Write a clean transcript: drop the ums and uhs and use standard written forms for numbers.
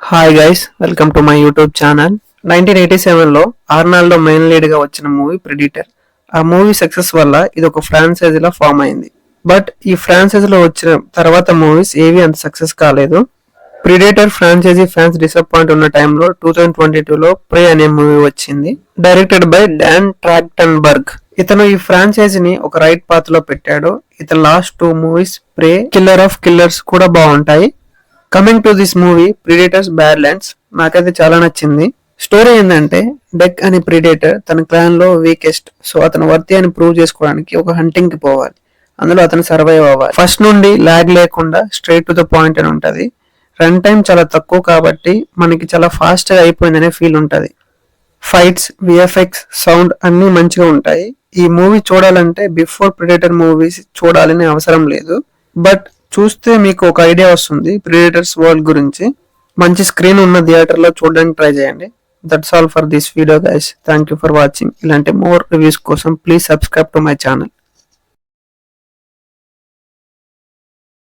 Hi guys, welcome to my YouTube channel. 1987లో ఆర్నాల్డో main lead గా వచ్చిన మూవీ ప్రెడిటర్. ఆ మూవీ సక్సెస్ వల్ల ఇది ఒక ఫ్రాంచైజీ లా ఫామ్ అయింది. బట్ ఈ ఫ్రాంచైజీ లో వచ్చిన తర్వాత మూవీస్ ఏవి అంత సక్సెస్ కాలేదు. ప్రెడిటర్ ఫ్రాంచైజీ ఫ్యాన్స్ డిసప్పాయింట్ ఉన్న టైంలో 2022లో ప్రే అనే మూవీ వచ్చింది, డైరెక్టెడ్ బై డాన్ ట్రాక్టన్బర్గ్. ఇతను ఈ ఫ్రాంచైజీని ఒక రైట్ పాత్ లో పెట్టాడు. ఇతను last 2 movies Prey, killer of killers కూడా బాగుంటాయి. Coming to this movie Predators Badlands నాకైతే చాలా నచ్చింది. స్టోరీ ఏంటంటే, డెక్ అనే ప్రిడేటర్ తన క్లాన్ లో వీకెస్ట్, సో అతను వర్తి అని ప్రూవ్ చేసుకోవడానికి ఒక హంటింగ్ కి పోవాలి. అందులో అతను సర్వైవ్ అవ్వాలి. ఫస్ట్ నుండి లాగ్ లేకుండా స్ట్రైట్ టు ద పాయింట్ అని ఉంటది. రన్ టైం చాలా తక్కువ కాబట్టి మనకి చాలా ఫాస్ట్ గా అయిపోయిందనే ఫీల్ ఉంటది. ఫైట్స్, విఎఫ్ఎక్స్, సౌండ్ అన్ని మంచిగా ఉంటాయి. ఈ మూవీ చూడాలంటే బిఫోర్ ప్రిడేటర్ మూవీస్ చూడాలని అవసరం లేదు, బట్ చూస్తే మీకు ఒక ఐడియా వస్తుంది ప్రెడిటర్స్ వరల్డ్ గురించి. మంచి స్క్రీన్ ఉన్న థియేటర్ లో చూడడానికి ట్రై చేయండి. That's all for this video guys. Thank you for watching. ఇలాంటి మోర్ రివ్యూస్ కోసం please subscribe to my channel.